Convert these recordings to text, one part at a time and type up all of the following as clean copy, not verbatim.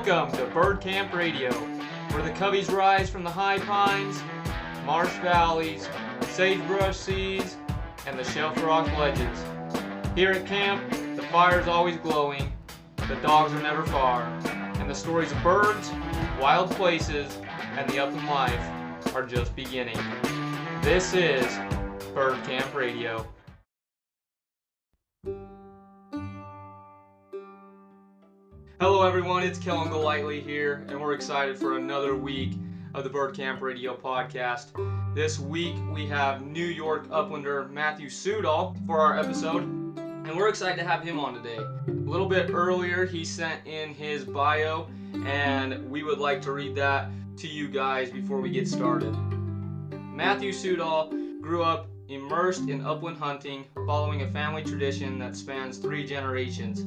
Welcome to Bird Camp Radio, where the coveys rise from the high pines, marsh valleys, sagebrush seas, and the shelf rock ledges. Here at camp, the fire's always glowing, the dogs are never far, and the stories of birds, wild places, and the upland life are just beginning. This is Bird Camp Radio. Hello everyone, it's Kellen Golightly here, and we're excited for another week of the Bird Camp Radio podcast. This week we have New York Uplander Matthew Sudol for our episode, and we're excited to have him on today. A little bit earlier he sent in his bio, and we would like to read that to you guys before we get started. Matthew Sudol grew up immersed in upland hunting, following a family tradition that spans 3 generations.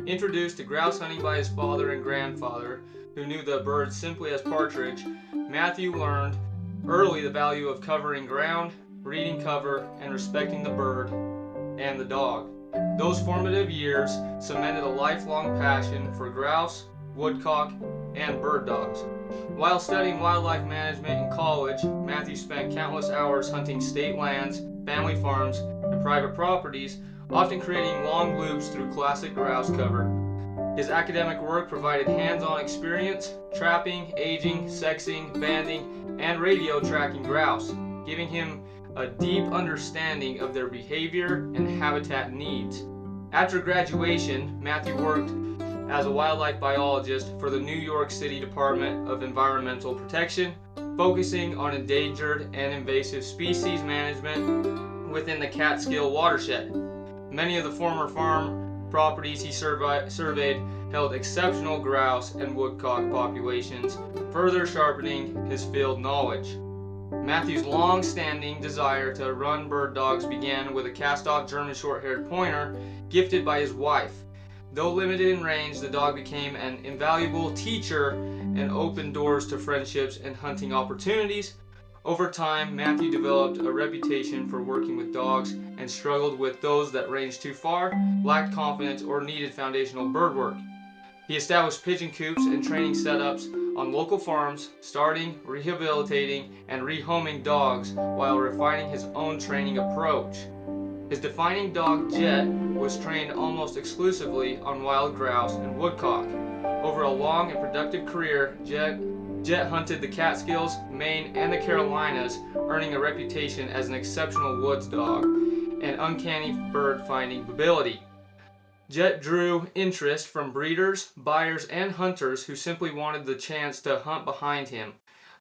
Introduced to grouse hunting by his father and grandfather, who knew the bird simply as partridge, Matthew learned early the value of covering ground, reading cover, and respecting the bird and the dog. Those formative years cemented a lifelong passion for grouse, woodcock, and bird dogs. While studying wildlife management in college, Matthew spent countless hours hunting state lands, family farms, and private properties, often creating long loops through classic grouse cover. His academic work provided hands-on experience trapping, aging, sexing, banding, and radio tracking grouse, giving him a deep understanding of their behavior and habitat needs. After graduation, Matthew worked as a wildlife biologist for the New York City Department of Environmental Protection, focusing on endangered and invasive species management within the Catskills watershed. Many of the former farm properties he surveyed held exceptional grouse and woodcock populations, further sharpening his field knowledge. Matthew's long-standing desire to run bird dogs began with a cast-off German short-haired pointer gifted by his wife. Though limited in range, the dog became an invaluable teacher and opened doors to friendships and hunting opportunities. Over time, Matthew developed a reputation for working with dogs and struggled with those that ranged too far, lacked confidence, or needed foundational bird work. He established pigeon coops and training setups on local farms, starting, rehabilitating, and rehoming dogs while refining his own training approach. His defining dog, Jet, was trained almost exclusively on wild grouse and woodcock. Over a long and productive career, Jet hunted the Catskills, Maine, and the Carolinas, earning a reputation as an exceptional woods dog and uncanny bird-finding ability. Jet drew interest from breeders, buyers, and hunters who simply wanted the chance to hunt behind him.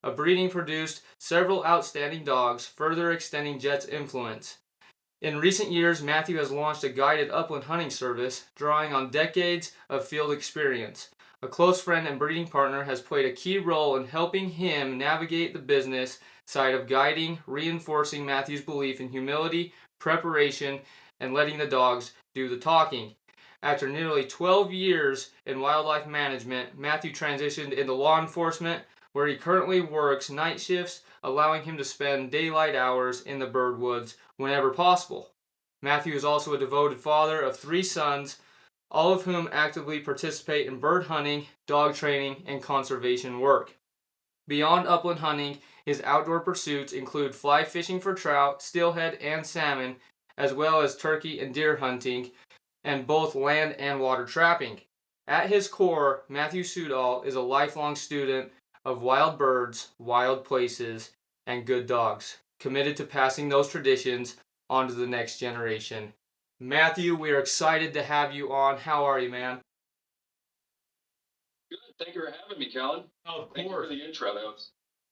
A breeding produced several outstanding dogs, further extending Jet's influence. In recent years, Matthew has launched a guided upland hunting service, drawing on decades of field experience. A close friend and breeding partner has played a key role in helping him navigate the business side of guiding, reinforcing Matthew's belief in humility, preparation, and letting the dogs do the talking. After nearly 12 years in wildlife management, Matthew transitioned into law enforcement, where he currently works night shifts, allowing him to spend daylight hours in the bird woods whenever possible. Matthew is also a devoted father of 3 sons, all of whom actively participate in bird hunting, dog training, and conservation work. Beyond upland hunting, his outdoor pursuits include fly fishing for trout, steelhead, and salmon, as well as turkey and deer hunting, and both land and water trapping. At his core, Matthew Sudol is a lifelong student of wild birds, wild places, and good dogs, committed to passing those traditions on to the next generation. Matthew, we are excited to have you on. How are you, man? Good. Thank you for having me, Kellen. Of Thank you course. for the intro. That was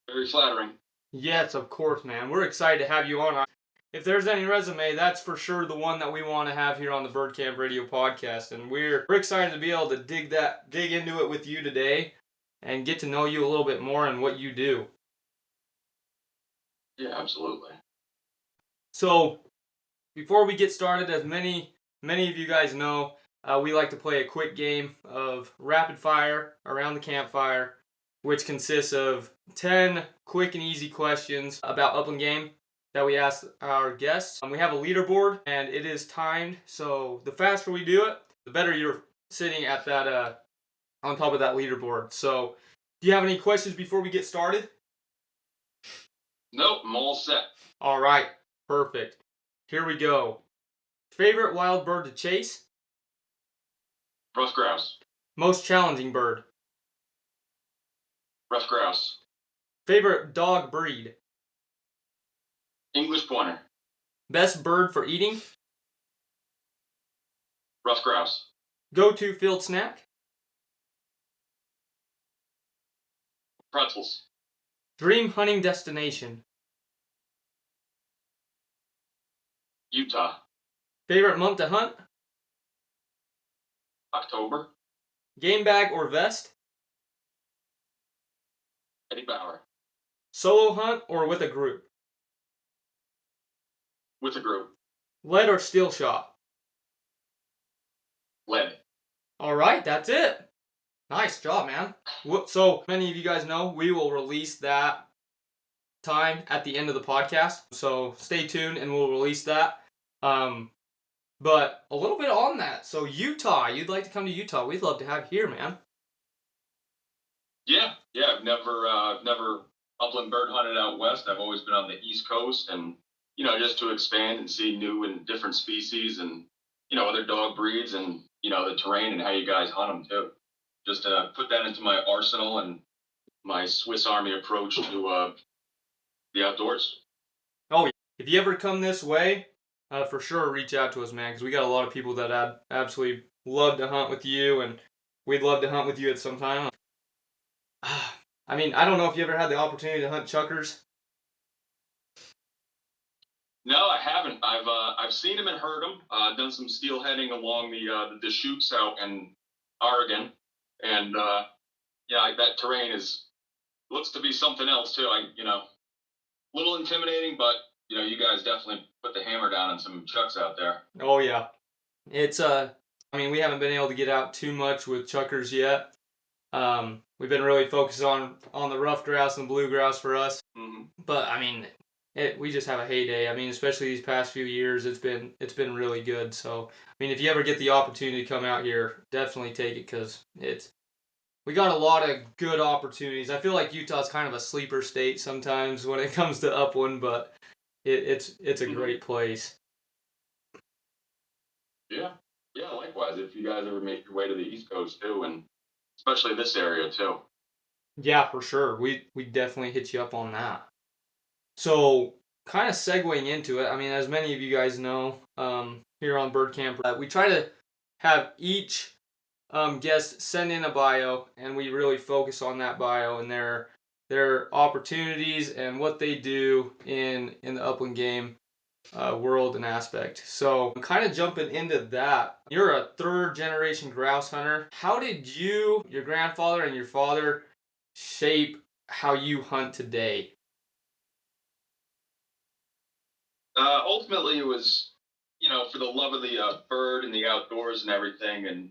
very flattering. Yes, of course, man. We're excited to have you on. If there's any resume, that's for sure the one that we want to have here on the Bird Camp Radio podcast, and we're excited to be able to dig into it with you today and get to know you a little bit more and what you do. Yeah, absolutely. So, before we get started, as many of you guys know, we like to play a quick game of rapid fire around the campfire, which consists of 10 quick and easy questions about upland game that we ask our guests. We have a leaderboard, and it is timed, so the faster we do it, the better you're sitting at that on top of that leaderboard. So, do you have any questions before we get started? Nope, I'm all set. All right, perfect. Here we go. Favorite wild bird to chase? Rough grouse. Most challenging bird? Rough grouse. Favorite dog breed? English pointer. Best bird for eating? Rough grouse. Go-to field snack? Pretzels. Dream hunting destination? Utah. Favorite month to hunt? October. Game bag or vest? Eddie Bauer. Solo hunt or with a group? With a group. Lead or steel shot? Lead. All right, that's it. Nice job, man. So many of you guys know we will release that time at the end of the podcast. So stay tuned and we'll release that. But a little bit on that. So Utah, you'd like to come to Utah. We'd love to have you here, man. Yeah. I've never upland bird hunted out west. I've always been on the East Coast, and just to expand and see new and different species, and other dog breeds, and the terrain and how you guys hunt them too. Just to put that into my arsenal and my Swiss Army approach to the outdoors. Oh, yeah. If you ever come this way, for sure reach out to us, man, because we got a lot of people that absolutely love to hunt with you, and we'd love to hunt with you at some time. I mean, I don't know if you ever had the opportunity to hunt chukars. No, I haven't. I've seen them and heard them. Done some steelheading along the Deschutes out in Oregon, and that terrain looks to be something else too. Little intimidating, but you guys definitely put the hammer down on some chucks out there. Oh yeah, it's I mean, we haven't been able to get out too much with chukars yet. We've been really focused on the rough grouse and the blue grouse for us. Mm-hmm. But I mean, we just have a heyday. I mean, especially these past few years, it's been really good. So I mean, if you ever get the opportunity to come out here, definitely take it, because we got a lot of good opportunities. I feel like Utah's kind of a sleeper state sometimes when it comes to upland, but it's a great place. Yeah, likewise. If you guys ever make your way to the East Coast too, and especially this area too. Yeah, for sure. We definitely hit you up on that. So, kind of segueing into it, I mean, as many of you guys know, here on Bird Camp, we try to have each guest send in a bio, and we really focus on that bio and their opportunities and what they do in the upland game world and aspect. So, kind of jumping into that, you're a third generation grouse hunter. How did your grandfather and your father shape how you hunt today? Ultimately, it was for the love of the bird and the outdoors and everything, and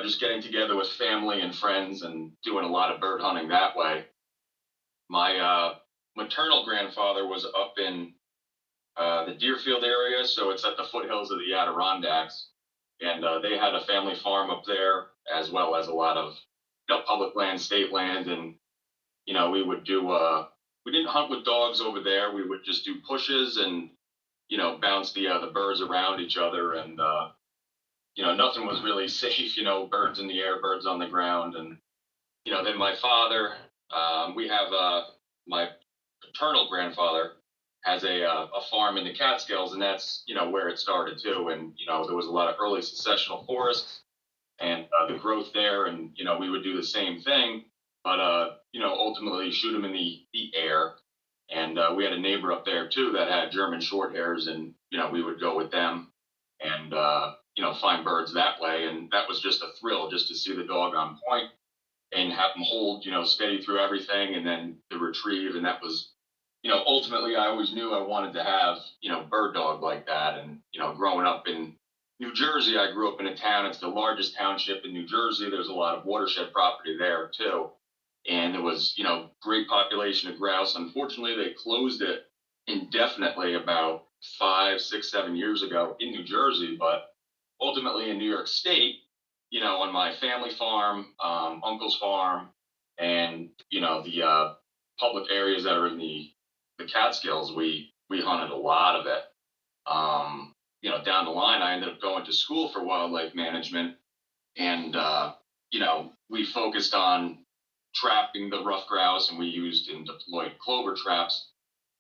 just getting together with family and friends and doing a lot of bird hunting that way. My maternal grandfather was up in the Deerfield area, so it's at the foothills of the Adirondacks, and they had a family farm up there, as well as a lot of public land, state land, and we would do we didn't hunt with dogs over there. We would just do pushes and bounce the birds around each other, and nothing was really safe. Birds in the air, birds on the ground, and then my father, we have my paternal grandfather has a farm in the Catskills, and that's where it started too. And there was a lot of early successional forests and the growth there, and we would do the same thing, but ultimately shoot them in the air. And we had a neighbor up there too that had German short hairs, and we would go with them and find birds that way. And that was just a thrill, just to see the dog on point and have them hold steady through everything, and then the retrieve. And that was ultimately, I always knew I wanted to have bird dog like that. And growing up in New Jersey, I grew up in a town. It's the largest township in New Jersey. There's a lot of watershed property there too. And there was, great population of grouse. Unfortunately, they closed it indefinitely about 5, 6, 7 years ago in New Jersey. But ultimately in New York State, on my family farm, uncle's farm, and the public areas that are in the Catskills, we hunted a lot of it. Down the line, I ended up going to school for wildlife management, and we focused on trapping the rough grouse, and we used and deployed clover traps.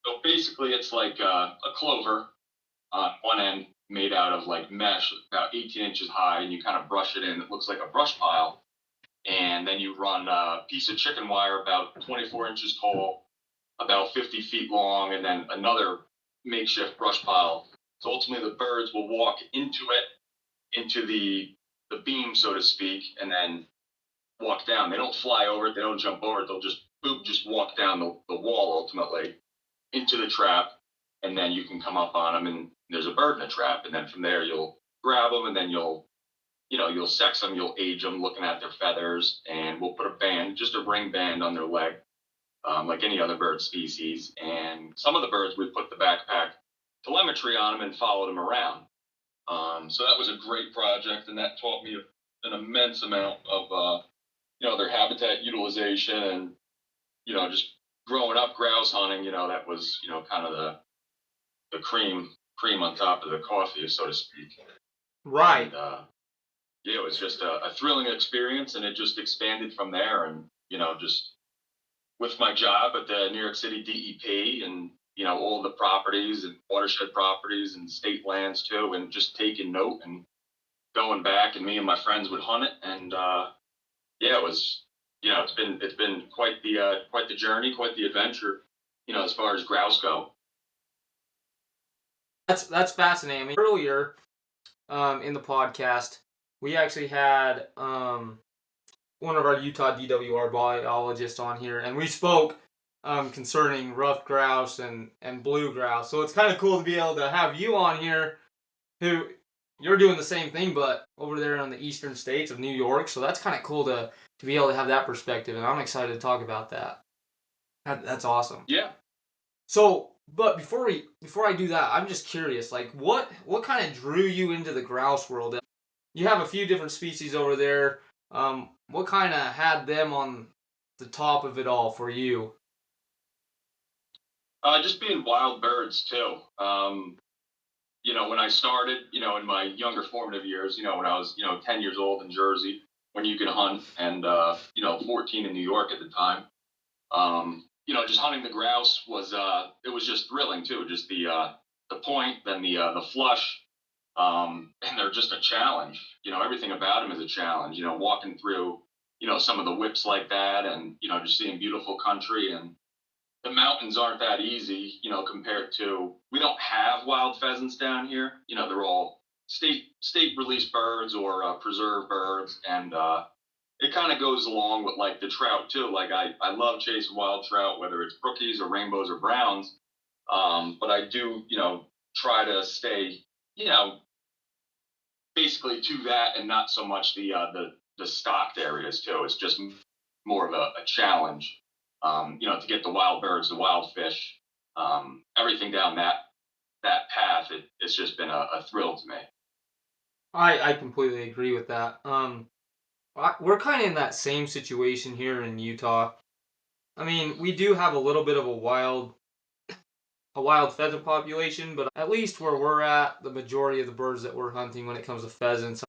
So basically, it's like a clover on one end made out of like mesh, about 18 inches high, and you kind of brush it in. It looks like a brush pile, and then you run a piece of chicken wire about 24 inches tall, about 50 feet long, and then another makeshift brush pile. So ultimately, the birds will walk into it, into the beam, so to speak, and then walk down. They don't fly over it. They don't jump over it. They'll just boop, just walk down the wall ultimately into the trap, and then you can come up on them, and there's a bird in the trap, and then from there you'll grab them, and then you'll sex them, you'll age them, looking at their feathers, and we'll put a band, just a ring band on their leg, like any other bird species. And some of the birds we put the backpack telemetry on them and followed them around. So that was a great project, and that taught me an immense amount of their habitat utilization, and just growing up grouse hunting. That was kind of the cream on top of the coffee, so to speak. Right. And yeah, it was just a thrilling experience, and it just expanded from there. And just with my job at the New York City DEP, and all the properties and watershed properties and state lands too, and just taking note and going back, and me and my friends would hunt it. And yeah, it was it's been quite the journey, quite the adventure, as far as grouse go. That's fascinating. I mean, earlier in the podcast, we actually had one of our Utah DWR biologists on here, and we spoke concerning rough grouse and blue grouse. So it's kind of cool to be able to have you on here, who you're doing the same thing, but over there in the eastern states of New York. So that's kind of cool to be able to have that perspective, and I'm excited to talk about that. That's awesome. Yeah. So, but before I do that, I'm just curious, like what kind of drew you into the grouse world? You have a few different species over there. What kind of had them on the top of it all for you? Just being wild birds too. When I started, in my younger formative years, when I was, 10 years old in Jersey, when you could hunt, and 14 in New York at the time. Just hunting the grouse was it was just thrilling too. Just the point, then the flush, and they're just a challenge. Everything about them is a challenge. Walking through, some of the whips like that, and just seeing beautiful country. And the mountains aren't that easy, compared to, we don't have wild pheasants down here. They're all state released birds or preserve birds, and it kind of goes along with like the trout too. Like I love chasing wild trout, whether it's brookies or rainbows or browns. But I do, try to stay, basically to that, and not so much the stocked areas too. It's just more of a challenge, to get the wild birds, the wild fish, everything down that path. It's just been a thrill to me. I completely agree with that. We're kind of in that same situation here in Utah. I mean, we do have a little bit of a wild pheasant population, but at least where we're at, the majority of the birds that we're hunting when it comes to pheasants,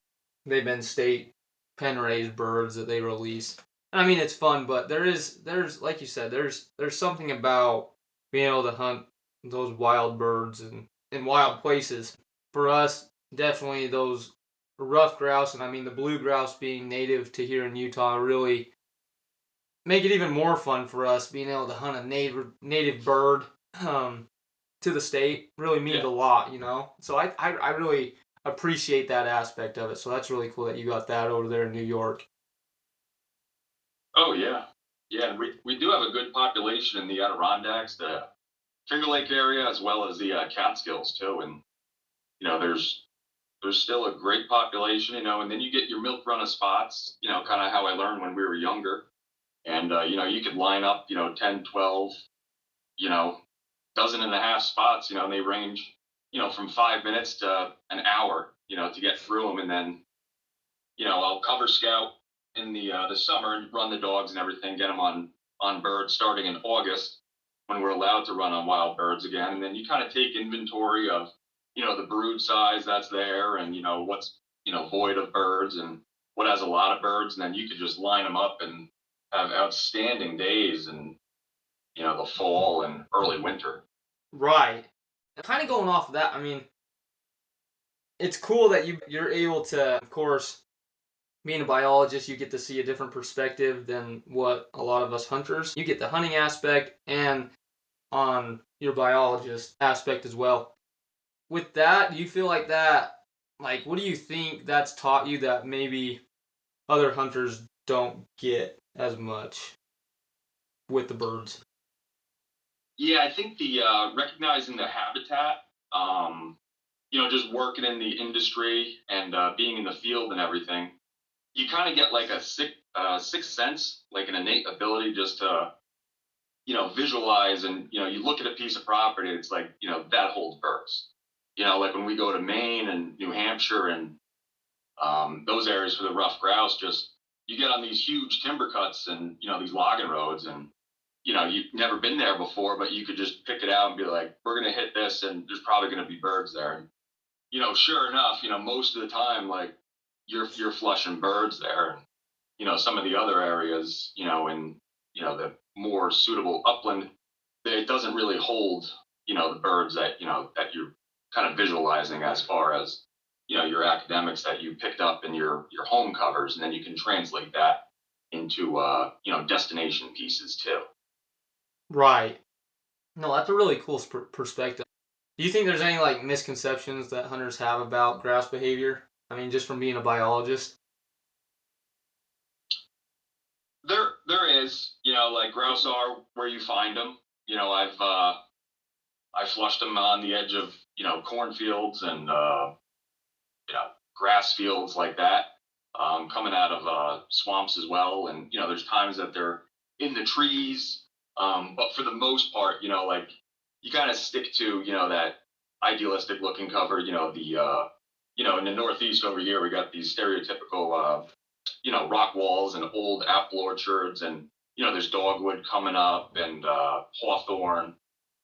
they've been state pen raised birds that they release. And I mean, it's fun, but there's like you said, there's something about being able to hunt those wild birds and in wild places. For us, definitely those rough grouse, and I mean the blue grouse being native to here in Utah, really make it even more fun for us being able to hunt a native bird. Um, to the state really means Yeah. a lot. So I really appreciate that aspect of it. So that's really cool that you got that over there in New York. Oh yeah, yeah. And we do have a good population in the Adirondacks, the Finger Lake area, as well as the Catskills too. And there's still a great population. And then you get your milk run of spots. Kind of how I learned when we were younger. And you could line up 10, 12, you know dozen and a half spots. And they range from 5 minutes to an hour. To get through them, and then I'll cover scout in the summer and run the dogs and everything, get them on birds starting in August when we're allowed to run on wild birds again, and then you kind of take inventory of the brood size that's there, and what's void of birds and what has a lot of birds, and then you could just line them up and have outstanding days in the fall and early winter. Right. Kind of going off of that, I mean, it's cool that you're able to, of course, being a biologist, you get to see a different perspective than what a lot of us hunters. You get the hunting aspect and on your biologist aspect as well. With that, do you feel like that, like, what do you think that's taught you that maybe other hunters don't get as much with the birds? Yeah, I think the recognizing the habitat, just working in the industry and being in the field and everything, you kind of get like a sixth sense, like an innate ability just to visualize, and you look at a piece of property, it's like that holds birds. Like when we go to Maine and New Hampshire and those areas for the rough grouse, just you get on these huge timber cuts and these logging roads, and you've never been there before, but you could just pick it out and be like, we're gonna hit this, and there's probably gonna be birds there. And sure enough, most of the time, like you're flushing birds there. And some of the other areas, in the more suitable upland, it doesn't really hold the birds that that you're kind of visualizing as far as your academics that you picked up in your home covers, and then you can translate that into destination pieces too. Right. No, that's a really cool perspective. Do you think there's any like misconceptions that hunters have about grouse behavior? I mean, just from being a biologist. There is, like grouse are where you find them. I flushed them on the edge of cornfields and grass fields like that, coming out of swamps as well. And there's times that they're in the trees, but for the most part, like you kind of stick to that idealistic looking cover. In the Northeast over here, we got these stereotypical rock walls and old apple orchards, and there's dogwood coming up and hawthorn.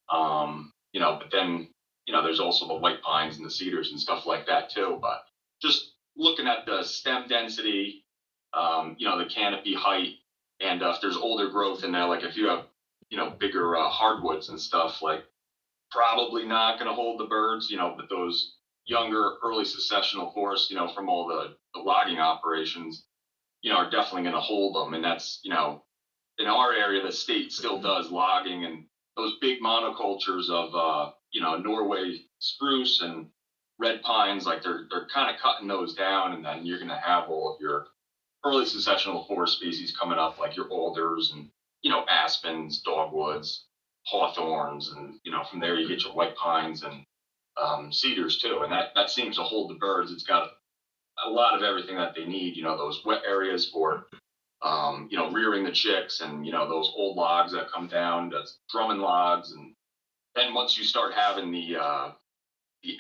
But then there's also the white pines and the cedars and stuff like that too. But just looking at the stem density, the canopy height, and if there's older growth in there, like if you have bigger hardwoods and stuff, like probably not going to hold the birds. But those younger early successional forests, from all the logging operations, are definitely going to hold them. And that's, in our area, the state still does logging, and those big monocultures of, Norway spruce and red pines, like they're kind of cutting those down. And then you're going to have all of your early successional forest species coming up, like your alders and, aspens, dogwoods, hawthorns. And, from there you get your white pines and cedars too. And that seems to hold the birds. It's got a lot of everything that they need, those wet areas for, rearing the chicks, and, those old logs that come down, that's drumming logs. And then once you start having the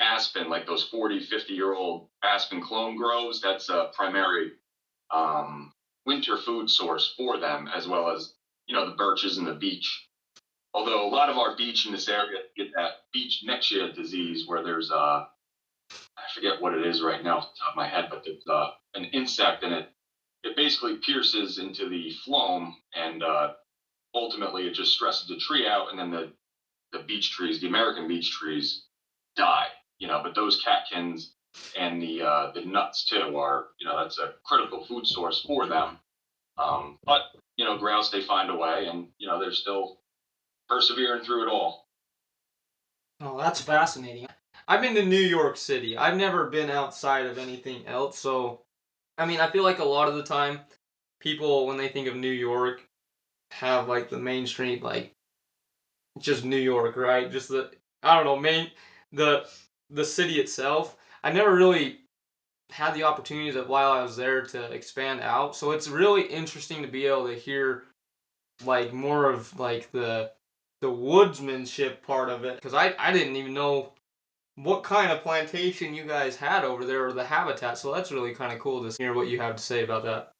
aspen, like those 40, 50-year-old aspen clone groves, that's a primary winter food source for them, as well as, the birches and the beech. Although a lot of our beech in this area get that beech nexia disease, where there's I forget what it is right now off the top of my head, but it's an insect, and it basically pierces into the phloem, and ultimately it just stresses the tree out, and then the beech trees, the American beech trees, die. But those catkins and the nuts too are, that's a critical food source for them. But grouse, they find a way, and they're still persevering through it all. Oh, that's fascinating. I've been to New York City. I've never been outside of anything else. So, I mean, I feel like a lot of the time, people, when they think of New York, have like the mainstream, like just New York, right? Just I don't know, the the city itself. I never really had the opportunity to, while I was there, to expand out. So it's really interesting to be able to hear like more of like the woodsmanship part of it, because I didn't even know what kind of plantation you guys had over there, or the habitat. So that's really kind of cool to hear what you have to say about that.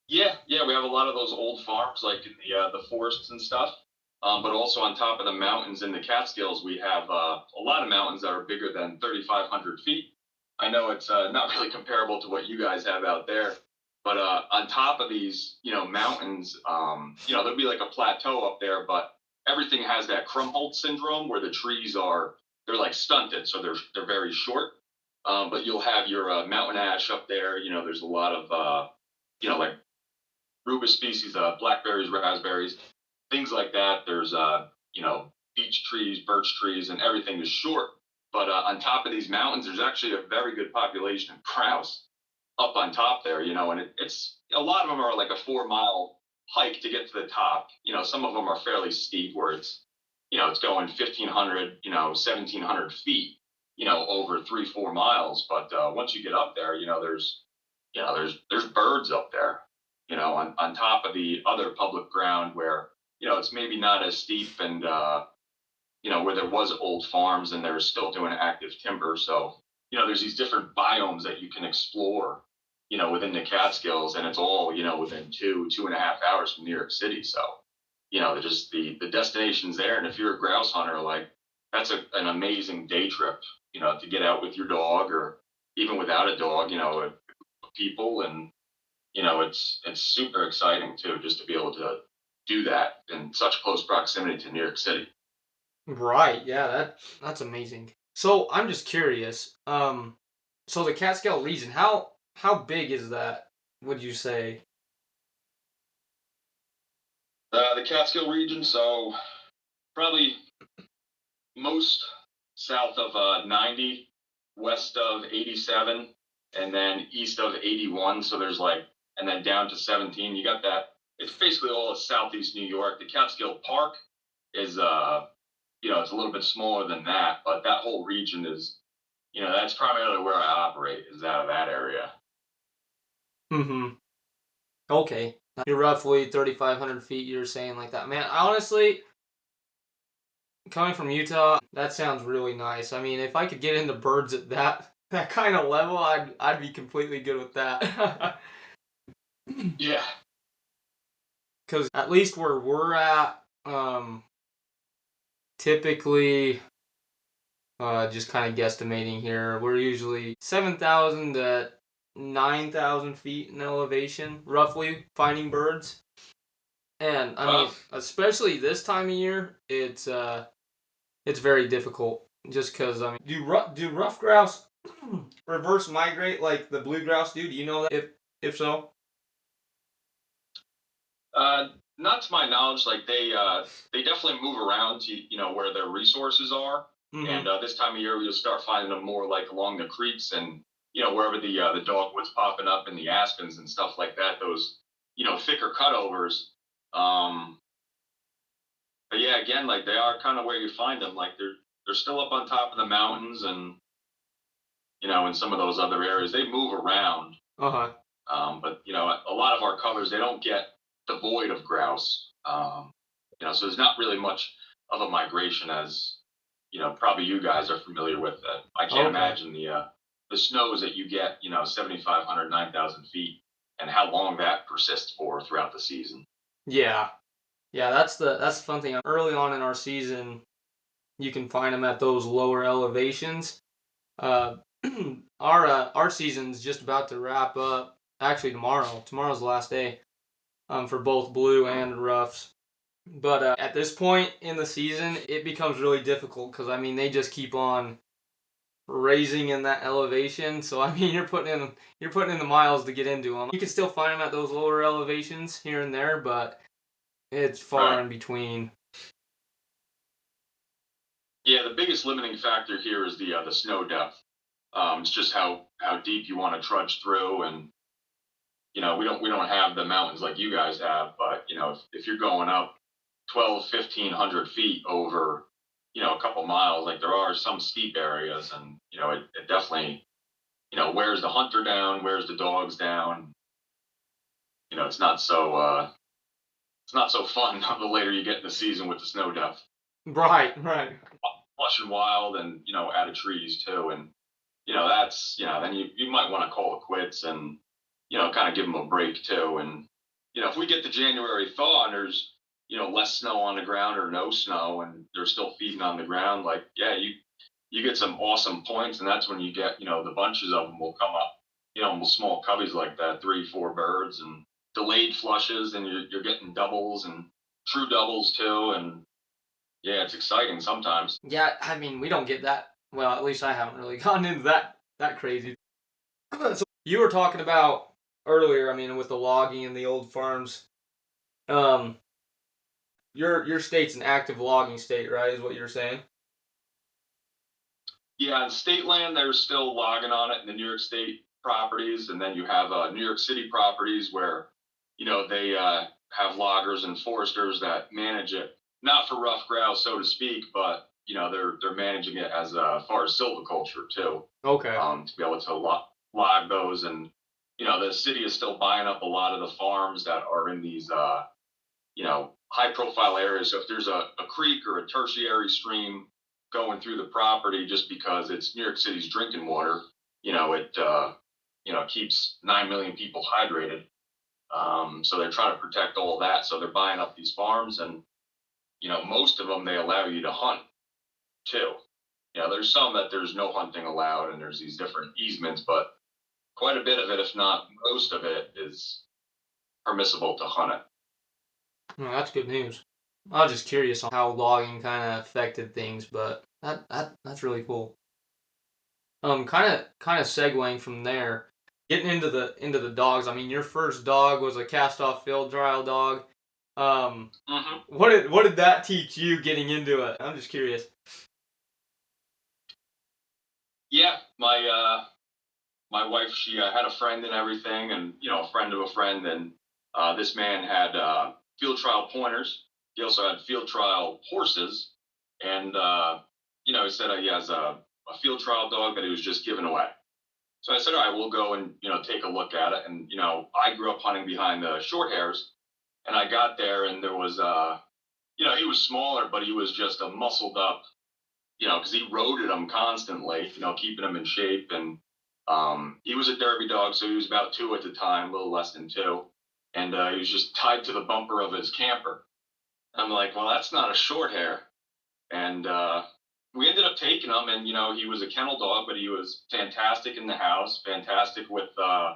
Yeah, we have a lot of those old farms, like in the forests and stuff. But also on top of the mountains in the Catskills, we have a lot of mountains that are bigger than 3,500 feet. I know it's not really comparable to what you guys have out there, but on top of these, mountains, there'll be like a plateau up there, but everything has that Krumholtz syndrome where the trees they're like stunted, so they're very short. But you'll have your mountain ash up there. There's a lot of like rubus species, blackberries, raspberries, things like that. There's beech trees, birch trees, and everything is short. But on top of these mountains, there's actually a very good population of grouse up on top there. And it's a lot of them are like a 4 mile hike to get to the top. Some of them are fairly steep where it's going 1,500, 1,700 feet, over 3-4 miles. But once you get up there, there's birds up there, on top of the other public ground where, it's maybe not as steep and, where there was old farms and they're still doing active timber. So, there's these different biomes that you can explore, within the Catskills, and it's all, within 2.5 hours from New York City. So, just the destinations there. And if you're a grouse hunter, like that's an amazing day trip, to get out with your dog or even without a dog, people. And it's super exciting too, just to be able to do that in such close proximity to New York City. Right. Yeah. That's amazing. So I'm just curious. So the Catskill region, how big is that? Would you say? The Catskill region, so probably most south of 90, west of 87, and then east of 81. So there's like, and then down to 17. You got that. It's basically all of southeast New York. The Catskill Park is, it's a little bit smaller than that, but that whole region is, that's primarily where I operate, is out of that area. Mm-hmm. Okay. You're roughly 3,500 feet. You're saying like that, man. Honestly, coming from Utah, that sounds really nice. I mean, if I could get into birds at that kind of level, I'd be completely good with that. Yeah. Because at least where we're at, typically, just kind of guesstimating here, we're usually 7,000 to 9,000 feet in elevation, roughly, finding birds. And I mean, especially this time of year, it's very difficult. Just because I mean, do rough grouse reverse migrate like the blue grouse do? Do you know that? If so? Not to my knowledge, like they definitely move around to where their resources are, Mm-hmm. and this time of year we'll start finding them more like along the creeks and wherever the dogwood's popping up and the aspens and stuff like that. Those thicker cutovers. But yeah, again, like they are kind of where you find them. Like they're still up on top of the mountains and in some of those other areas they move around. Uh-huh. But a lot of our covers they don't get devoid of grouse. So there's not really much of a migration as probably you guys are familiar with. That I can't imagine the snows that you get 7,500, 9,000 feet, and how long that persists for throughout the season. Yeah. Yeah, that's the fun thing. Early on in our season, you can find them at those lower elevations. Uh, our season's just about to wrap up. Actually, tomorrow. Tomorrow's the last day. For both blue and roughs. But at this point in the season, it becomes really difficult because I mean they just keep on raising in that elevation. So I mean you're putting in the miles to get into them. You can still find them at those lower elevations here and there, but it's far in between. Yeah, the biggest limiting factor here is the snow depth. It's just how deep you want to trudge through, and we don't have the mountains like you guys have, but if you're going up 12, 1,500 feet over a couple miles, like there are some steep areas, and it definitely wears the hunter down, wears the dogs down. It's not so fun the later you get in the season with the snow depth. Right, right. flush and wild, and out of trees too. And that's then you might want to call it quits, and kind of give them a break too. And if we get the January thaw and there's less snow on the ground or no snow, and they're still feeding on the ground, like yeah, you get some awesome points, and that's when you get the bunches of them will come up, small coveys like that, 3 4 birds, and delayed flushes, and you're getting doubles and true doubles too. And yeah, it's exciting sometimes. Yeah, I mean, we don't get that. Well, at least I haven't really gotten into that crazy. So you were talking about earlier, I mean, with the logging and the old farms. Um, your state's an active logging state, right? Is what you're saying? Yeah, in state land, there's still logging on it in the New York State properties, and then you have New York City properties where, they have loggers and foresters that manage it, not for rough grouse, so to speak, but they're managing it as far as silviculture too, Okay. to be able to log those, and the city is still buying up a lot of the farms that are in these high profile areas. So if there's a creek or a tertiary stream going through the property, just because it's New York City's drinking water, it keeps 9 million people hydrated. So they're trying to protect all of that. So they're buying up these farms, and most of them they allow you to hunt too. There's some that there's no hunting allowed, and there's these different easements, but quite a bit of it, if not most of it, is permissible to hunt it. Well, that's good news. I was just curious on how logging kind of affected things, but that's really cool. Kind of segueing from there, getting into the dogs. I mean, your first dog was a cast off field trial dog. What did that teach you getting into it? I'm just curious. Yeah, my wife, she had a friend and everything, and a friend of a friend, and this man had field trial pointers. He also had field trial horses, and he said he has a field trial dog that he was just giving away. So I said, all right, we'll go and take a look at it. And I grew up hunting behind the short hairs, and I got there, and there was he was smaller, but he was just a muscled up, because he roded them constantly, keeping them in shape. And he was a derby dog, so he was about 2 at the time, a little less than 2. And he was just tied to the bumper of his camper. I'm like, well, that's not a short hair. And we ended up taking him, and he was a kennel dog, but he was fantastic in the house, fantastic with the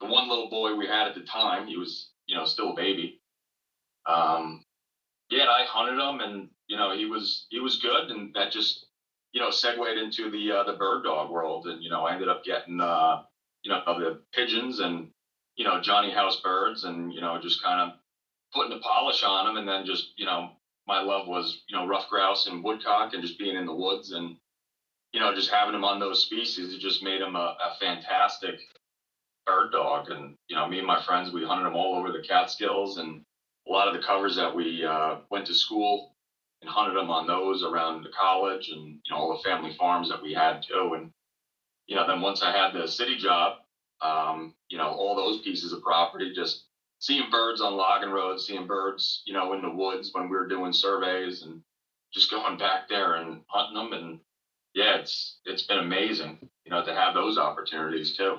one little boy we had at the time. He was, still a baby. Yeah, and I hunted him, and he was good, and that just segued into the bird dog world, and I ended up getting the pigeons and Johnny House birds, and just kind of putting the polish on them, and then just my love was rough grouse and woodcock, and just being in the woods, and just having them on those species, it just made them a fantastic bird dog. And me and my friends, we hunted them all over the Catskills, and a lot of the covers that we went to school and hunted them on those around the college, and all the family farms that we had too. And then once I had the city job, all those pieces of property, just seeing birds on logging roads, seeing birds, in the woods when we were doing surveys, and just going back there and hunting them. And yeah, it's been amazing, to have those opportunities too.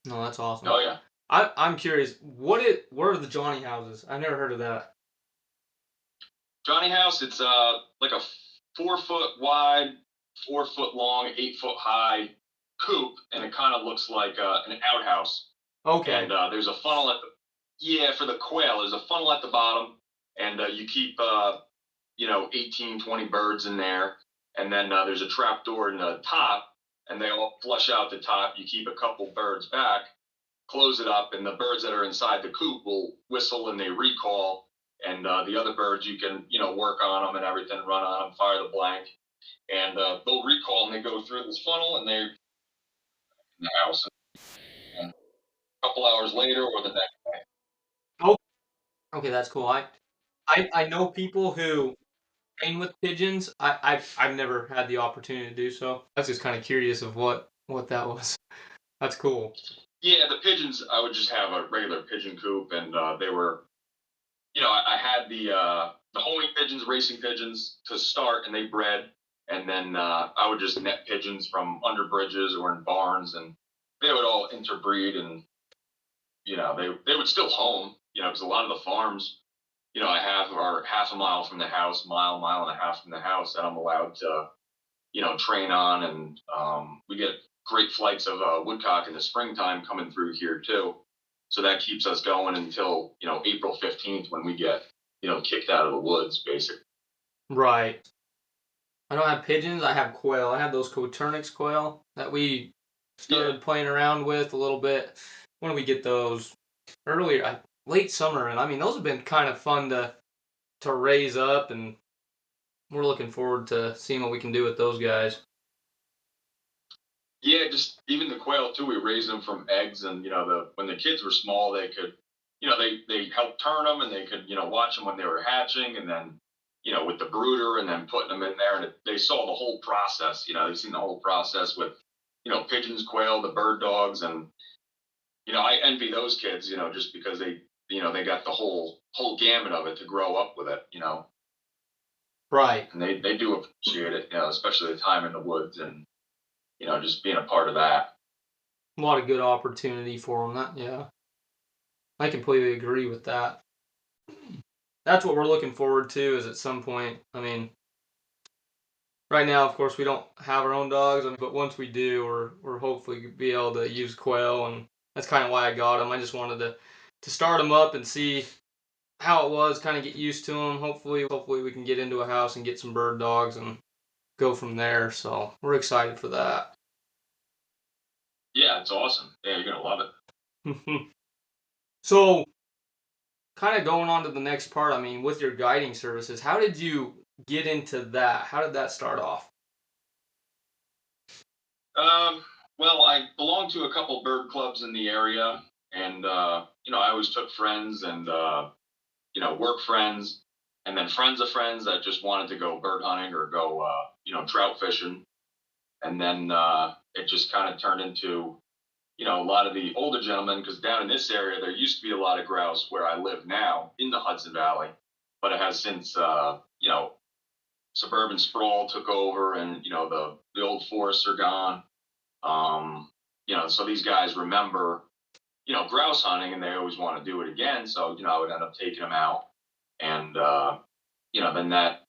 No, that's awesome. Oh yeah. I'm curious. What are the Johnny houses? I've never heard of that. Johnny House, it's like a 4 foot wide, 4 foot long, 8 foot high coop, and it kind of looks like an outhouse. Okay. And there's a funnel for the quail. There's a funnel at the bottom, and you keep 18, 20 birds in there, and then there's a trap door in the top, and they all flush out the top. You keep a couple birds back, close it up, and the birds that are inside the coop will whistle and they recall. And the other birds, you can work on them and everything, run on them, fire the blank, and they'll recall, and they go through this funnel, and they're in the house. And a couple hours later, or the next day. Oh, okay, that's cool. I know people who train with pigeons. I've never had the opportunity to do so. I was just kind of curious of what that was. That's cool. Yeah, the pigeons, I would just have a regular pigeon coop, and they were I had the homing pigeons, racing pigeons to start, and they bred, and then I would just net pigeons from under bridges or in barns, and they would all interbreed, and they would still home, because a lot of the farms, I have are half a mile from the house, mile and a half from the house that I'm allowed to, train on, and we get great flights of woodcock in the springtime coming through here too. So that keeps us going until April 15th when we get kicked out of the woods, basically. Right. I don't have pigeons. I have quail. I have those Coturnix quail that we started playing around with a little bit. When did we get those? Earlier, late summer, and I mean those have been kind of fun to raise up, and we're looking forward to seeing what we can do with those guys. Yeah, just even the quail too. We raised them from eggs, and when the kids were small, they could, they helped turn them, and they could watch them when they were hatching, and then with the brooder, and then putting them in there, and they saw the whole process. They've seen the whole process with pigeons, quail, the bird dogs, and I envy those kids, just because they got the whole gamut of it to grow up with it. Right. And they do appreciate it, especially the time in the woods and just being a part of that. A lot of good opportunity for them. Yeah, I completely agree with that. That's what we're looking forward to. Is at some point. I mean, right now, of course, we don't have our own dogs, but once we do, we're hopefully be able to use quail, and that's kind of why I got them. I just wanted to start them up and see how it was, kind of get used to them. Hopefully we can get into a house and get some bird dogs and go from there. So we're excited for that. Yeah, it's awesome. Yeah, you're gonna love it. So, kind of going on to the next part. I mean, with your guiding services, how did you get into that? How did that start off? Well, I belong to a couple bird clubs in the area, and I always took friends and work friends, and then friends of friends that just wanted to go bird hunting or go trout fishing, and then it just kind of turned into a lot of the older gentlemen, because down in this area there used to be a lot of grouse where I live now in the Hudson Valley, but it has since suburban sprawl took over, and the old forests are gone. So these guys remember, grouse hunting, and they always want to do it again. So, I would end up taking them out. And, then that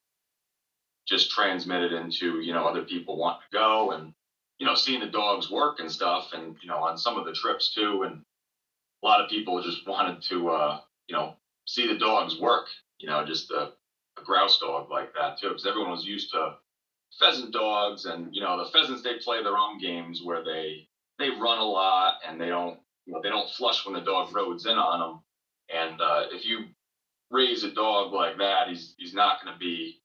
just transmitted into, other people wanting to go and, seeing the dogs work and stuff. And, on some of the trips too. And a lot of people just wanted to, see the dogs work, just a grouse dog like that too. Because everyone was used to pheasant dogs, and the pheasants, they play their own games where they run a lot, and they don't flush when the dog roads in on them. And if you raise a dog like that, he's not going to be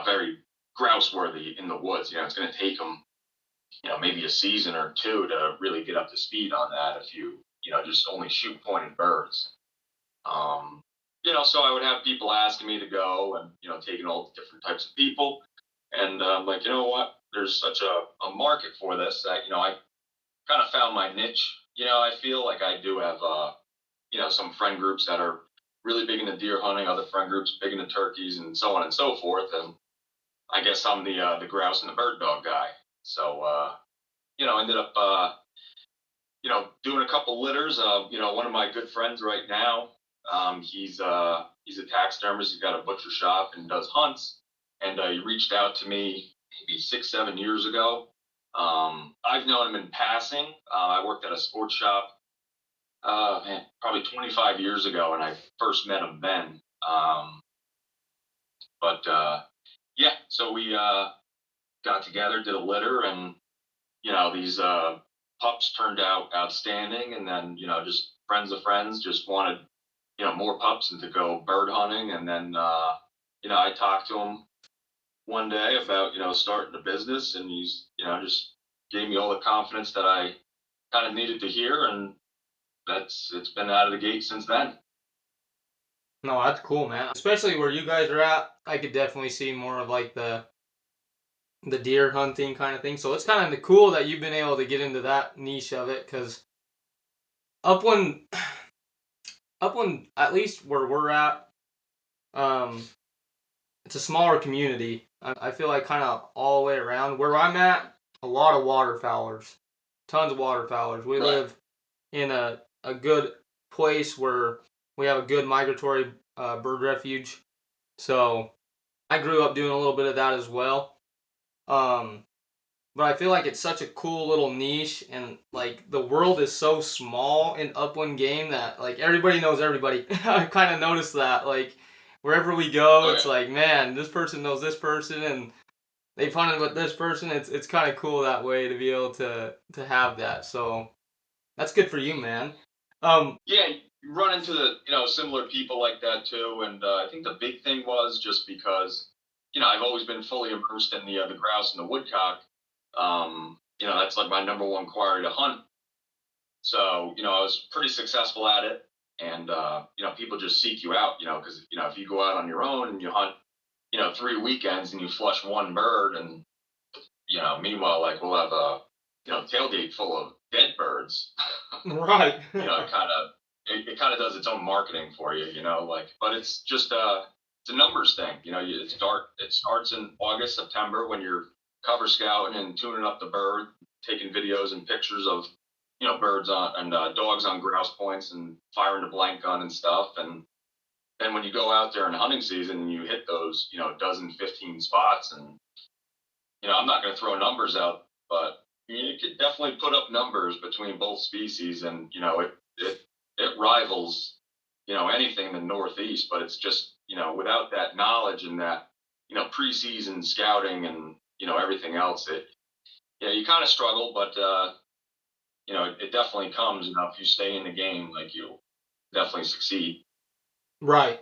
very grouse worthy in the woods. It's going to take him maybe a season or two to really get up to speed on that if you just only shoot pointed birds. So I would have people asking me to go, and taking all the different types of people. And I'm like, you know what? There's such a market for this that, I kind of found my niche. I feel like I do have, some friend groups that are really big into deer hunting, other friend groups big into turkeys, and so on and so forth. And I guess I'm the grouse and the bird dog guy. So, ended up, doing a couple litters. One of my good friends right now, he's a taxidermist. He's got a butcher shop and does hunts. And he reached out to me maybe 6, 7 years ago. I've known him in passing. I worked at a sports shop, probably 25 years ago, and I first met him then. But yeah, so we got together, did a litter, and these pups turned out outstanding. And then just friends of friends just wanted more pups and to go bird hunting. And then I talked to him one day about starting a business, and he's just gave me all the confidence that I kind of needed to hear, and it's been out of the gate since then. No, that's cool, man. Especially where you guys are at, I could definitely see more of like the deer hunting kind of thing. So it's kind of cool that you've been able to get into that niche of it, because upland Upland, at least where we're at, um, it's a smaller community. I feel like kind of all the way around. Where I'm at, a lot of waterfowlers, tons of waterfowlers. We live in a good place where we have a good migratory bird refuge. So I grew up doing a little bit of that as well. Um, but I feel like it's such a cool little niche, and like the world is so small in upland game that like everybody knows everybody. I kind of noticed that like wherever we go, Oh it's yeah. like, man, this person knows this person, and they've hunted with this person. It's kind of cool that way to be able to have that. So that's good for you, man. Yeah, you run into the similar people like that too, and I think the big thing was just because I've always been fully immersed in the grouse and the woodcock. That's like my number one quarry to hunt. So I was pretty successful at it, and people just seek you out, because if you go out on your own and you hunt 3 weekends and you flush one bird, and meanwhile like we'll have a tailgate full of dead birds. right. It kind of does its own marketing for you, like, but it's just it's a numbers thing, it starts in August, September when you're cover scouting and tuning up the bird, taking videos and pictures of birds on and dogs on grouse points and firing the blank gun and stuff, and then when you go out there in hunting season and you hit those dozen 15 spots, and I'm not going to throw numbers out, but you could definitely put up numbers between both species, and it rivals anything in the Northeast. But it's just without that knowledge and that preseason scouting and everything else, you kind of struggle. But it definitely comes. If you stay in the game, like you'll definitely succeed. Right.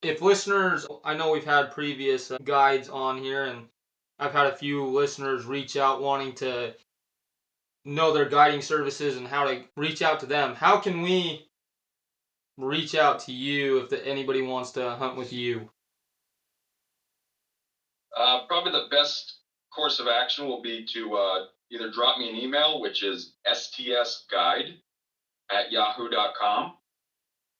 If listeners, I know we've had previous guides on here, and I've had a few listeners reach out wanting to know their guiding services and how to reach out to them. How can we reach out to you if anybody wants to hunt with you? Probably the best course of action will be to either drop me an email, which is stsguide@yahoo.com,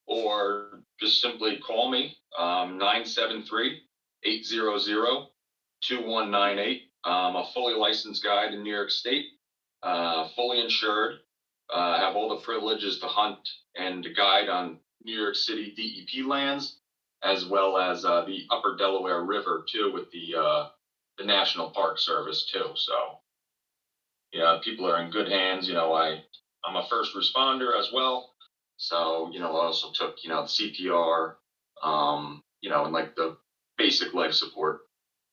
or just simply call me, 973-800-2198. I'm a fully licensed guide in New York State, fully insured, have all the privileges to hunt and to guide on New York City DEP lands, as well as the Upper Delaware River too, with the National Park Service too. So people are in good hands. I'm a first responder as well, so I also took the CPR, and like the basic life support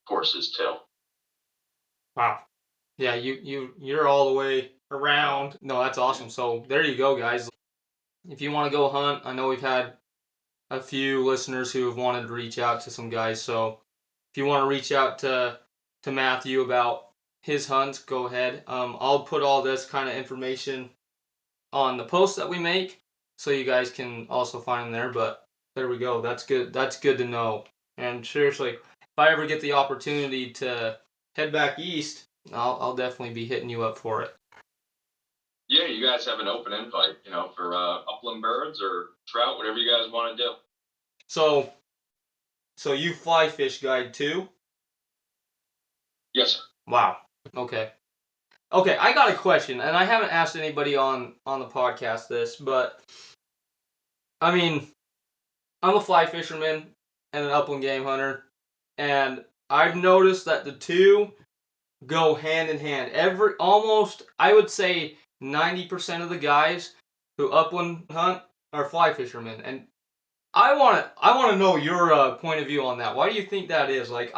courses too. Wow. Yeah, you're all the way around. No, that's awesome. So there you go, guys. If you want to go hunt, I know we've had a few listeners who have wanted to reach out to some guys. So if you want to reach out to Matthew about his hunts, go ahead. I'll put all this kind of information on the post that we make, so you guys can also find them there. But there we go. That's good. That's good to know. And seriously, if I ever get the opportunity to head back east, I'll definitely be hitting you up for it. Yeah, you guys have an open invite, for upland birds or trout, whatever you guys want to do. So, so you fly fish guide too? Yes, sir. Wow. Okay. Okay, I got a question, and I haven't asked anybody on the podcast this, but I mean, I'm a fly fisherman and an upland game hunter, and I've noticed that the two go hand in hand. Almost, I would say 90% of the guys who upland hunt are fly fishermen, and I want to know your point of view on that. Why do you think that is? Like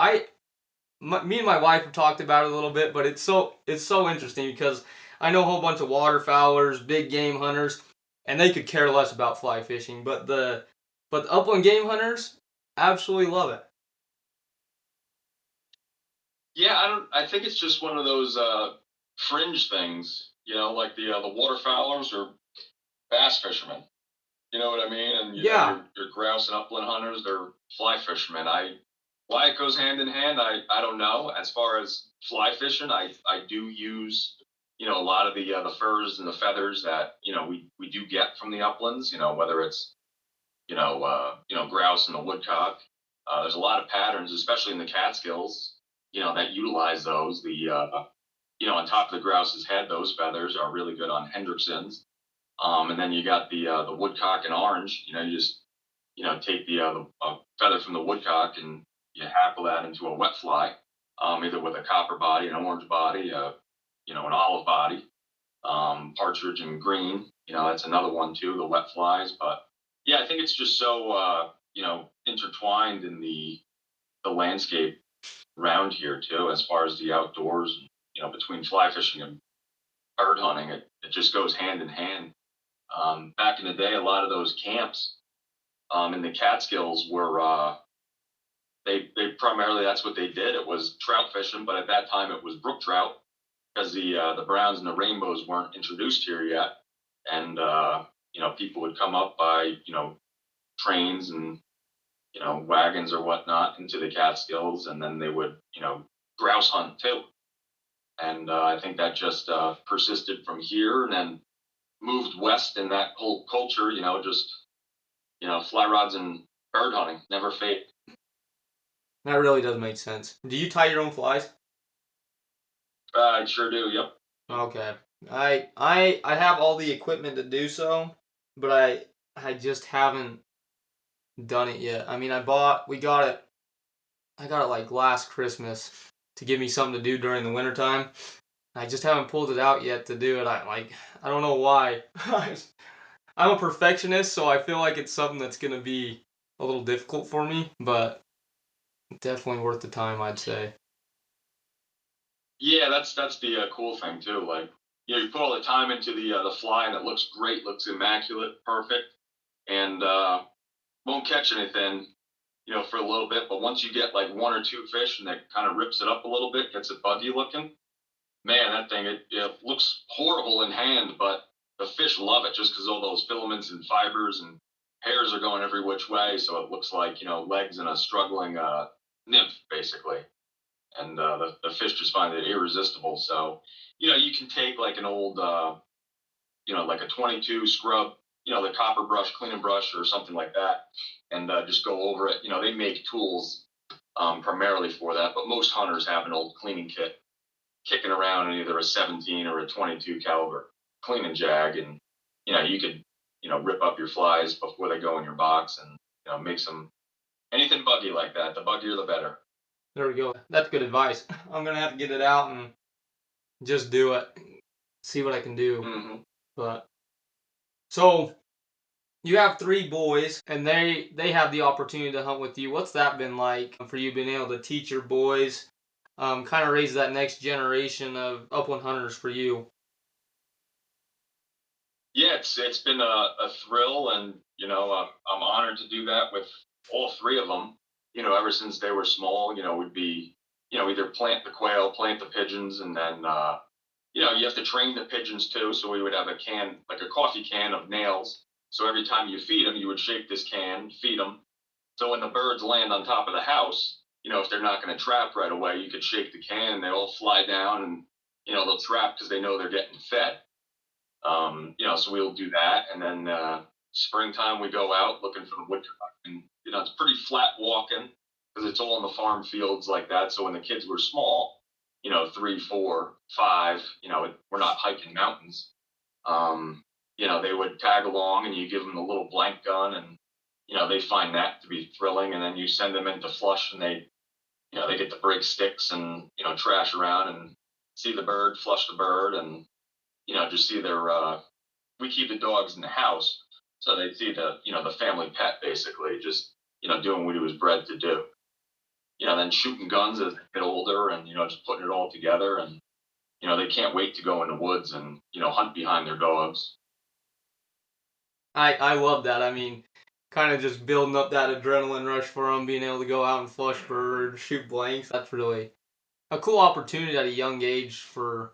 me and my wife have talked about it a little bit, but it's so interesting because I know a whole bunch of waterfowlers, big game hunters, and they could care less about fly fishing, but the upland game hunters absolutely love it. Yeah, I think it's just one of those fringe things, like the waterfowlers or bass fishermen. You know what I mean? And Yeah, your grouse and upland hunters, they're fly fishermen. Why it goes hand in hand, I don't know. As far as fly fishing, I do use a lot of the furs and the feathers that we do get from the uplands. Whether it's grouse and the woodcock. There's a lot of patterns, especially in the Catskills, that utilize those. On top of the grouse's head, those feathers are really good on Hendrickson's. And then you got the woodcock and orange. You just take the feather from the woodcock and you hackle that into a wet fly, either with a copper body, an orange body, an olive body. Partridge and green, that's another one too, the wet flies. But yeah, I think it's just so intertwined in the landscape around here too, as far as the outdoors. Between fly fishing and bird hunting, it just goes hand in hand. Back in the day, a lot of those camps in the Catskills were they primarily, that's what they did. It was trout fishing, but at that time it was brook trout because the browns and the rainbows weren't introduced here yet, and people would come up by trains and wagons or whatnot into the Catskills, and then they would grouse hunt too. And I think that just persisted from here, and then moved west in that whole culture. Just fly rods and bird hunting never fade. That really does make sense. Do you tie your own flies? I sure do. Yep. Okay. I have all the equipment to do so, but I just haven't done it yet. I mean, I got it like last Christmas to give me something to do during the wintertime. I just haven't pulled it out yet to do it. I don't know why. I'm a perfectionist, so I feel like it's something that's gonna be a little difficult for me, but definitely worth the time, I'd say. Yeah, that's the cool thing too. Like, you put all the time into the fly, and it looks great, looks immaculate, perfect, and won't catch anything, for a little bit. But once you get like one or two fish, and that kind of rips it up a little bit, gets it buggy looking, man, that thing it looks horrible in hand, but the fish love it just because all those filaments and fibers and hairs are going every which way, so it looks like legs in a struggling nymph, basically. And the fish just find it irresistible. So, you can take like an old, like a 22 scrub, the copper brush, cleaning brush, or something like that, and just go over it. They make tools primarily for that, but most hunters have an old cleaning kit kicking around in either a 17 or a 22 caliber cleaning jag, and you could rip up your flies before they go in your box, and make some anything buggy like that. The buggier, the better. There we go. That's good advice. I'm gonna have to get it out and just do it. See what I can do. Mm-hmm. But so you have three boys, and they have the opportunity to hunt with you. What's that been like for you, being able to teach your boys, kind of raise that next generation of upland hunters for you? Yeah, it's been a thrill, and I'm honored to do that with all three of them. Ever since they were small, we'd be either plant the quail, plant the pigeons, and then you have to train the pigeons too. So we would have a can, like a coffee can of nails. So every time you feed them, you would shake this can, feed them. So when the birds land on top of the house, if they're not going to trap right away, you could shake the can, and they all fly down, and they'll trap because they know they're getting fed. So we'll do that, and then springtime we go out looking for the woodcock, and it's pretty flat walking because it's all in the farm fields like that. So when the kids were small, 3, 4, 5, we're not hiking mountains. They would tag along, and you give them the little blank gun, and they find that to be thrilling. And then you send them into flush, and they get to break sticks and trash around and see the bird, flush the bird, and just see their. We keep the dogs in the house, so they see the family pet, basically, just doing what he was bred to do. Then shooting guns as they get older, and just putting it all together, and they can't wait to go in the woods and hunt behind their dogs. I love that. I mean, kind of just building up that adrenaline rush for them, being able to go out and flush birds, shoot blanks. That's really a cool opportunity at a young age for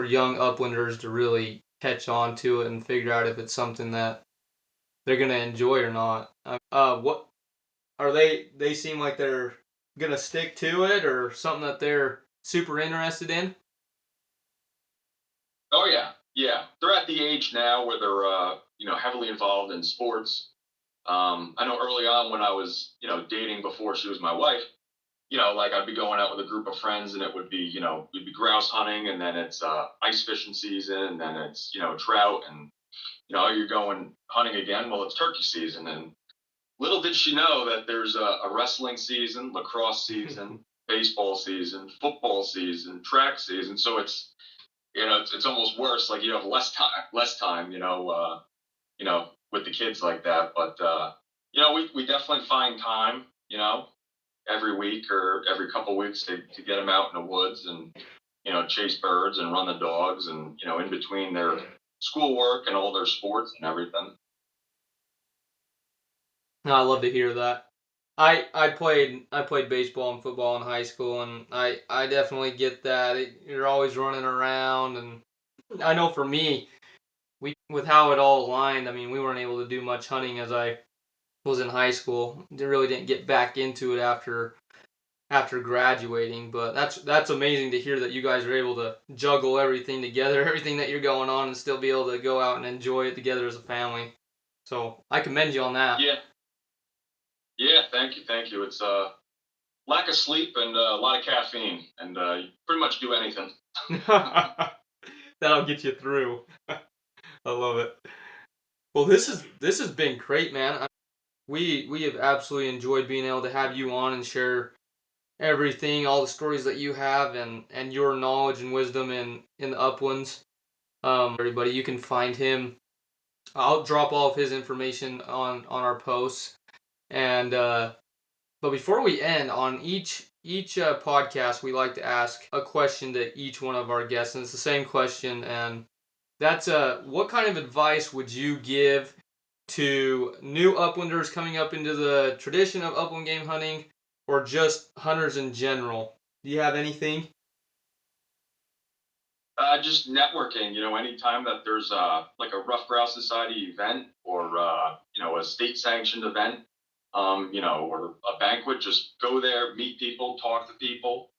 young uplanders to really catch on to it and figure out if it's something that they're gonna enjoy or not. What are they? They seem like they're gonna stick to it, or something that they're super interested in. Oh yeah, yeah. They're at the age now where they're heavily involved in sports. I know early on when I was, dating before she was my wife, like I'd be going out with a group of friends and it would be, we'd be grouse hunting, and then it's ice fishing season, and then it's, trout, and, you're going hunting again. Well, it's turkey season. And little did she know that there's a wrestling season, lacrosse season, baseball season, football season, track season. So it's almost worse. Like you have less time, with the kids like that. But, we definitely find time, every week or every couple of weeks to get them out in the woods and, chase birds and run the dogs, and, in between their schoolwork and all their sports and everything. No, I love to hear that. I played baseball and football in high school, and I definitely get that. You're always running around, and I know for me, with how it all aligned, I mean, we weren't able to do much hunting as I was in high school. Really didn't get back into it after graduating, but that's amazing to hear that you guys are able to juggle everything together, everything that you're going on, and still be able to go out and enjoy it together as a family. So I commend you on that. Yeah, thank you. It's lack of sleep and a lot of caffeine, and you pretty much do anything. That'll get you through. I love it. Well, this has been great, man. We have absolutely enjoyed being able to have you on and share everything, all the stories that you have, and your knowledge and wisdom in the uplands. Everybody, you can find him. I'll drop all of his information on our posts. And but before we end, on each podcast, we like to ask a question to each one of our guests, and it's the same question, and that's what kind of advice would you give to new uplanders coming up into the tradition of upland game hunting, or just hunters in general? Do you have anything? Just networking, anytime that there's like a Rough Grouse Society event, or a state sanctioned event, or a banquet, just go there, meet people, talk to people,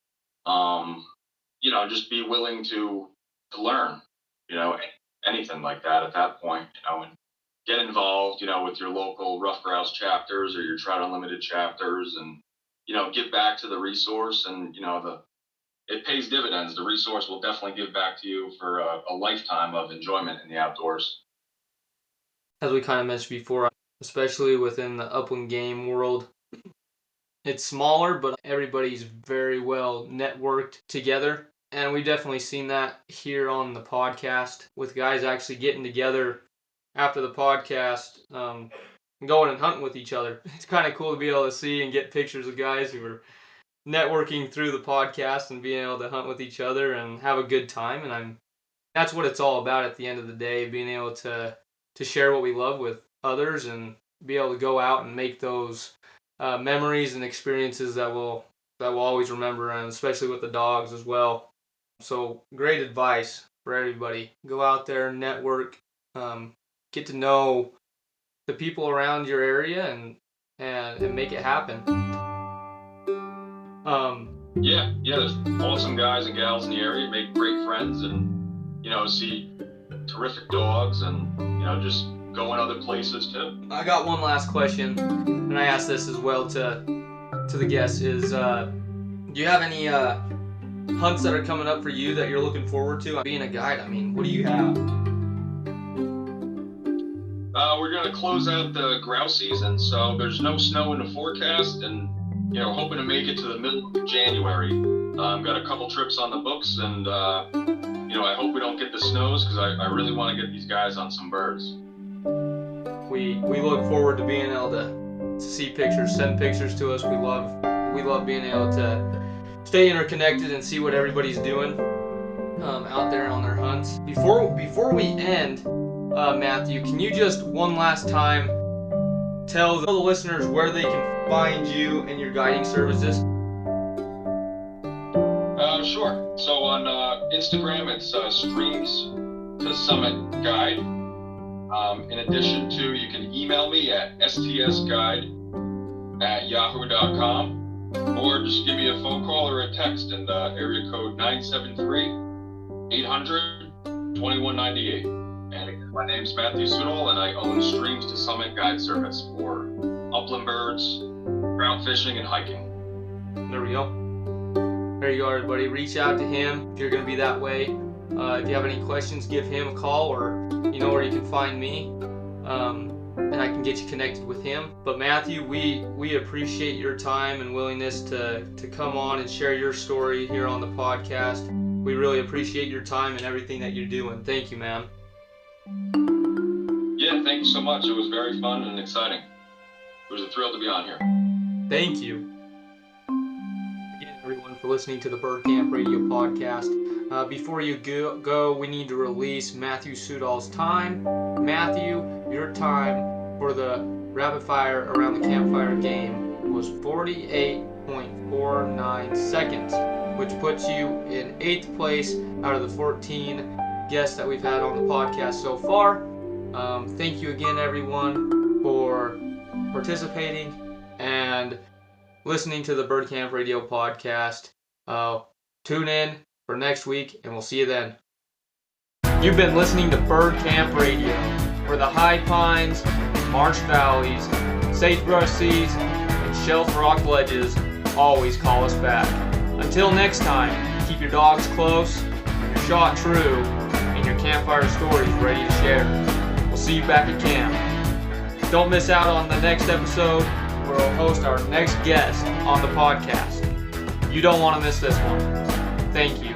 just be willing to learn, anything like that at that point, and get involved, with your local Rough Grouse chapters or your Trout Unlimited chapters, and, give back to the resource, and, it pays dividends. The resource will definitely give back to you for a lifetime of enjoyment in the outdoors. As we kind of mentioned before, especially within the upland game world, it's smaller, but everybody's very well networked together. And we've definitely seen that here on the podcast, with guys actually getting together after the podcast, going and hunting with each other. It's kind of cool to be able to see and get pictures of guys who are networking through the podcast and being able to hunt with each other and have a good time. And that's what it's all about at the end of the day, being able to share what we love with others and be able to go out and make those memories and experiences that we'll always remember, and especially with the dogs as well. So great advice for everybody. Go out there, network, get to know the people around your area, and make it happen. Yeah, there's awesome guys and gals in the area, make great friends, and, see terrific dogs, and, just go in other places too. I got one last question, and I asked this as well to the guests, is do you have any hunts that are coming up for you that you're looking forward to? Being a guide, I mean, what do you have? We're going to close out the grouse season, so there's no snow in the forecast, and, hoping to make it to the middle of January. Got a couple trips on the books, and, I hope we don't get the snows, because I really want to get these guys on some birds. We look forward to being able to see pictures, send pictures to us. We love being able to stay interconnected and see what everybody's doing out there on their hunts. Before we end, Matthew, can you just one last time tell the listeners where they can find you and your guiding services? Sure. So on Instagram, it's Streams to Summit Guide. In addition to, you can email me at stsguide@yahoo.com, or just give me a phone call or a text in area code 973-800-2198. And My name's Matthew Sudol, and I own Streams to Summit guide service for upland birds, ground fishing, and hiking. There we go. There you go, everybody. Reach out to him if you're going to be that way. If you have any questions, give him a call, or you know where you can find me, and I can get you connected with him. But Matthew, we appreciate your time and willingness to come on and share your story here on the podcast. We really appreciate your time and everything that you're doing. Thank you, man. Yeah, thank you so much. It was very fun and exciting. It was a thrill to be on here. Thank you. Again, everyone, for listening to the Bird Camp Radio podcast. Before you go, we need to release Matthew Sudol's time. Matthew, your time for the rapid fire around the campfire game was 48.49 seconds, which puts you in 8th place out of the 14 guests that we've had on the podcast so far. Thank you again, everyone, for participating and listening to the Bird Camp Radio podcast. Tune in for next week, and we'll see you then. You've been listening to Bird Camp Radio, where the high pines, marsh valleys, sagebrush seas, and shelf rock ledges always call us back. Until next time, keep your dogs close, your shot true, and your campfire stories ready to share. We'll see you back at camp. Don't miss out on the next episode, where we'll host our next guest on the podcast. You don't want to miss this one. Thank you.